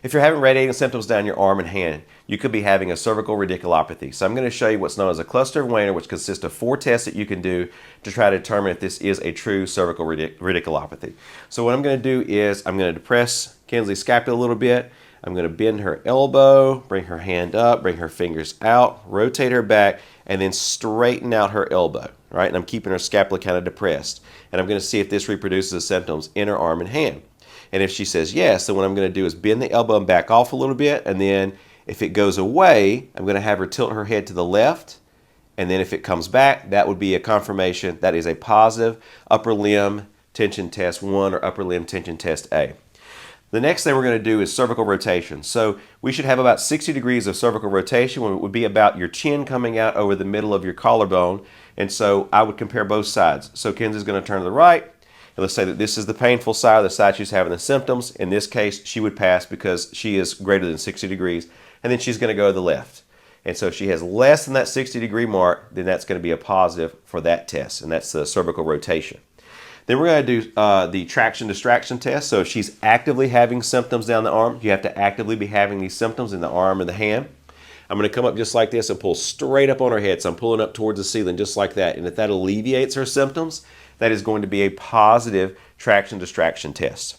If you're having radiating symptoms down your arm and hand, you could be having a cervical radiculopathy. So I'm going to show you what's known as a cluster of Wiener, which consists of 4 tests that you can do to try to determine if this is a true cervical radiculopathy. So what I'm going to do is I'm going to depress Kinsley's scapula a little bit. I'm going to bend her elbow, bring her hand up, bring her fingers out, rotate her back, and then straighten out her elbow, right? And I'm keeping her scapula kind of depressed. And I'm going to see if this reproduces the symptoms in her arm and hand. And if she says yes, then what I'm going to do is bend the elbow and back off a little bit. And then if it goes away, I'm going to have her tilt her head to the left. And then if it comes back, that would be a confirmation that is a positive upper limb tension test 1 or upper limb tension test A. The next thing we're going to do is cervical rotation. So we should have about 60 degrees of cervical rotation, when it would be about your chin coming out over the middle of your collarbone. And so I would compare both sides. So Kinsley's going to turn to the right. And let's say that this is the painful side, the side she's having the symptoms. In this case, she would pass because she is greater than 60 degrees. And then she's going to go to the left. And so if she has less than that 60-degree mark, then that's going to be a positive for that test. And that's the cervical rotation. Then we're going to do the traction distraction test. So if she's actively having symptoms down the arm, you have to actively be having these symptoms in the arm and the hand. I'm going to come up just like this and pull straight up on her head. So I'm pulling up towards the ceiling just like that. And if that alleviates her symptoms, that is going to be a positive traction distraction test.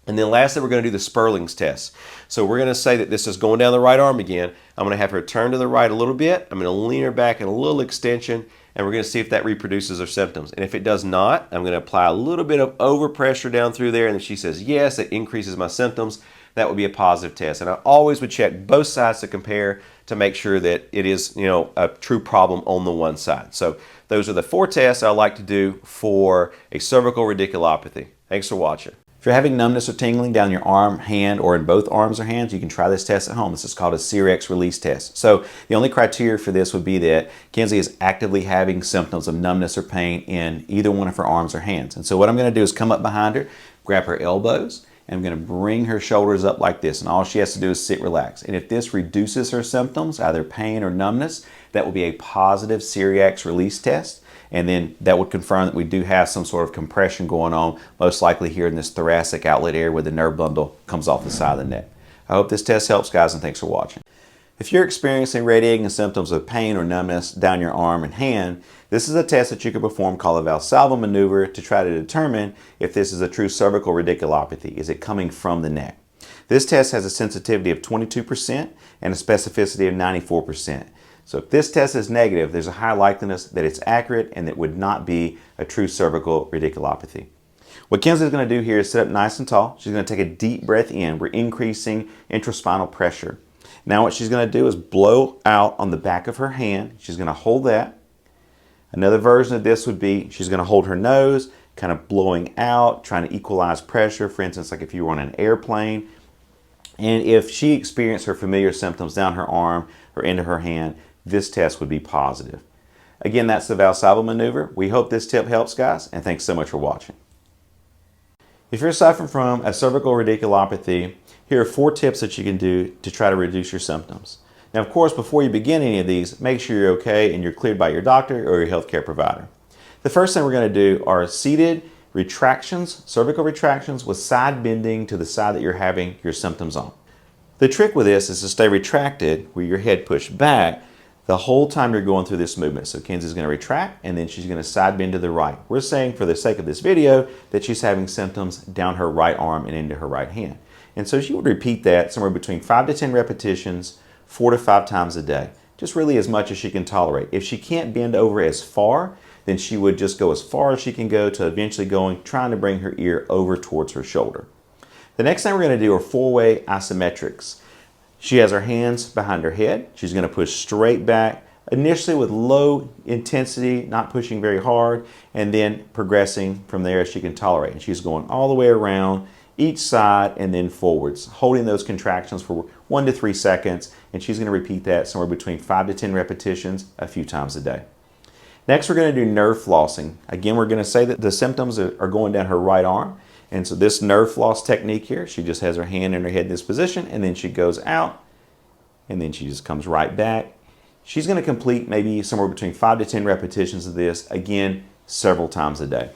And then lastly, we're going to do the Sperling's test. So we're going to say that this is going down the right arm again. I'm going to have her turn to the right a little bit. I'm going to lean her back in a little extension, and we're going to see if that reproduces her symptoms. And if it does not, I'm going to apply a little bit of overpressure down through there, and if she says yes, it increases my symptoms, that would be a positive test. And I always would check both sides to compare to make sure that it is, a true problem on the one side. So those are the 4 tests I like to do for a cervical radiculopathy. Thanks for watching. If you're having numbness or tingling down your arm, hand, or in both arms or hands, you can try this test at home. This is called a CRX release test. So the only criteria for this would be that Kinsley is actively having symptoms of numbness or pain in either one of her arms or hands. And so what I'm going to do is come up behind her, grab her elbows, and I'm going to bring her shoulders up like this. And all she has to do is sit relaxed. And if this reduces her symptoms, either pain or numbness, that will be a positive CRX release test. And then that would confirm that we do have some sort of compression going on, most likely here in this thoracic outlet area where the nerve bundle comes off the side of the neck. I hope this test helps, guys, and thanks for watching. If you're experiencing radiating symptoms of pain or numbness down your arm and hand, this is a test that you can perform called a Valsalva maneuver to try to determine if this is a true cervical radiculopathy. Is it coming from the neck? This test has a sensitivity of 22% and a specificity of 94%. So if this test is negative, there's a high likeliness that it's accurate and that would not be a true cervical radiculopathy. What Kinsley's going to do here is sit up nice and tall. She's going to take a deep breath in. We're increasing intraspinal pressure. Now what she's going to do is blow out on the back of her hand. She's going to hold that. Another version of this would be she's going to hold her nose, kind of blowing out, trying to equalize pressure. For instance, like if you were on an airplane. And if she experienced her familiar symptoms down her arm or into her hand, this test would be positive. Again, that's the Valsalva maneuver. We hope this tip helps, guys, and thanks so much for watching. If you're suffering from a cervical radiculopathy, here are 4 tips that you can do to try to reduce your symptoms. Now, of course, before you begin any of these, make sure you're okay and you're cleared by your doctor or your healthcare provider. The first thing we're going to do are seated retractions, cervical retractions with side bending to the side that you're having your symptoms on. The trick with this is to stay retracted with your head pushed back the whole time you're going through this movement. So Kinsley's going to retract and then she's going to side bend to the right. We're saying for the sake of this video that she's having symptoms down her right arm and into her right hand. And so she would repeat that somewhere between 5 to 10 repetitions, 4 to 5 times a day. Just really as much as she can tolerate. If she can't bend over as far, then she would just go as far as she can go to eventually trying to bring her ear over towards her shoulder. The next thing we're going to do are 4-way isometrics. She has her hands behind her head. She's going to push straight back, initially with low intensity, not pushing very hard, and then progressing from there as she can tolerate. And she's going all the way around each side and then forwards, holding those contractions for 1 to 3 seconds. And she's going to repeat that somewhere between 5 to 10 repetitions a few times a day. Next, we're going to do nerve flossing. Again, we're going to say that the symptoms are going down her right arm. And so this nerve floss technique here, she just has her hand in her head in this position, and then she goes out, and then she just comes right back. She's going to complete maybe somewhere between 5 to 10 repetitions of this, again, several times a day.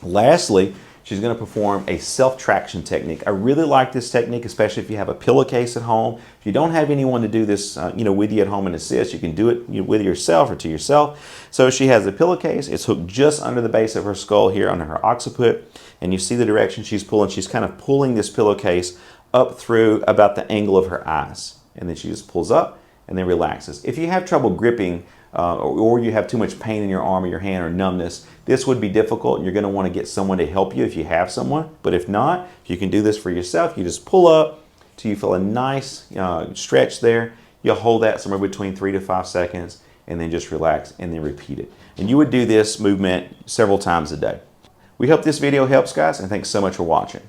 Lastly, she's going to perform a self-traction technique. I really like this technique, especially if you have a pillowcase at home. If you don't have anyone to do this with you at home and assist, you can do it with yourself or to yourself. So she has a pillowcase. It's hooked just under the base of her skull here under her occiput. And you see the direction she's pulling. She's kind of pulling this pillowcase up through about the angle of her eyes. And then she just pulls up and then relaxes. If you have trouble gripping or you have too much pain in your arm or your hand or numbness, this would be difficult, and you're going to want to get someone to help you if you have someone. But if not, if you can do this for yourself, you just pull up till you feel a nice stretch there. You'll hold that somewhere between 3 to 5 seconds and then just relax and then repeat it. And you would do this movement several times a day. We hope this video helps, guys, and thanks so much for watching.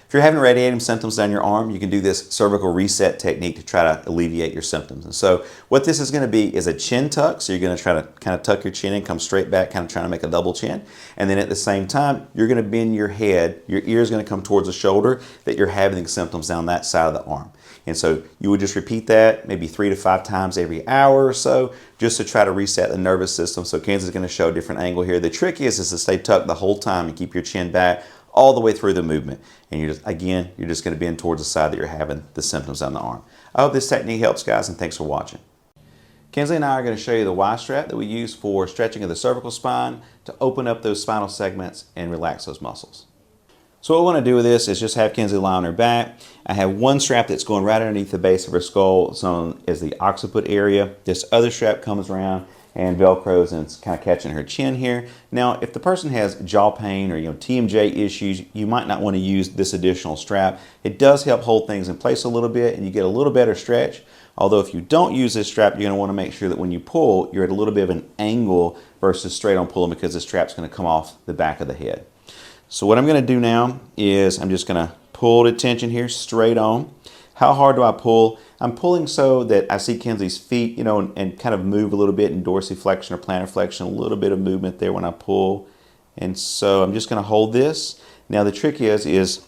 If you're having radiating symptoms down your arm, you can do this cervical reset technique to try to alleviate your symptoms. And so what this is going to be is a chin tuck. So you're going to try to kind of tuck your chin in, come straight back, kind of trying to make a double chin. And then at the same time, you're going to bend your head. Your ear is going to come towards the shoulder that you're having symptoms down that side of the arm. And so you would just repeat that maybe 3 to 5 times every hour or so, just to try to reset the nervous system. So Kenzie is going to show a different angle here. The trick is to stay tucked the whole time and keep your chin back all the way through the movement. And you're just going to bend towards the side that you're having the symptoms on the arm. I hope this technique helps, guys, and thanks for watching. Kenzie and I are going to show you the Y strap that we use for stretching of the cervical spine to open up those spinal segments and relax those muscles. So what we want to do with this is just have Kenzie lie on her back. I have one strap that's going right underneath the base of her skull, it's known as the occiput area. This other strap comes around and velcros, and it's kind of catching her chin here. Now, if the person has jaw pain or TMJ issues, you might not want to use this additional strap. It does help hold things in place a little bit, and you get a little better stretch. Although if you don't use this strap, you're going to want to make sure that when you pull, you're at a little bit of an angle versus straight on pulling, because the strap's going to come off the back of the head. So what I'm going to do now is I'm just going to pull the tension here straight on. How hard do I pull? I'm pulling so that I see Kenzie's feet, and kind of move a little bit in dorsiflexion or plantar flexion, a little bit of movement there when I pull. And so I'm just going to hold this. Now the trick is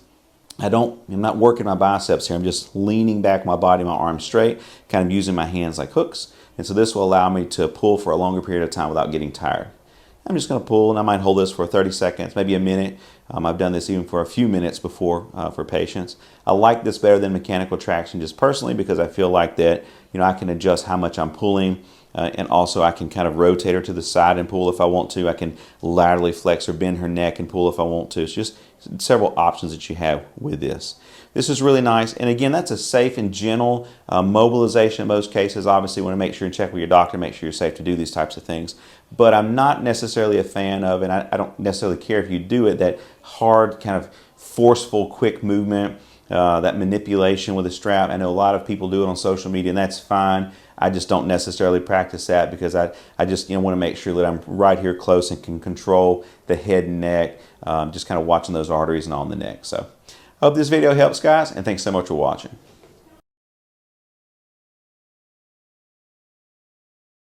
I'm not working my biceps here. I'm just leaning back my body, my arms straight, kind of using my hands like hooks. And so this will allow me to pull for a longer period of time without getting tired. I'm just going to pull, and I might hold this for 30 seconds, maybe a minute. I've done this even for a few minutes before for patients. I like this better than mechanical traction just personally, because I feel like that I can adjust how much I'm pulling, and also I can kind of rotate her to the side and pull if I want to. I can laterally flex or bend her neck and pull if I want to. It's just several options that you have with this. This is really nice, and again, that's a safe and gentle mobilization in most cases. Obviously, you want to make sure and check with your doctor, make sure you're safe to do these types of things. But I'm not necessarily a fan of, and I don't necessarily care if you do it, that hard kind of forceful, quick movement, that manipulation with a strap. I know a lot of people do it on social media, and that's fine. I just don't necessarily practice that, because I just want to make sure that I'm right here close and can control the head and neck, just kind of watching those arteries and on the neck. So I hope this video helps, guys, and thanks so much for watching.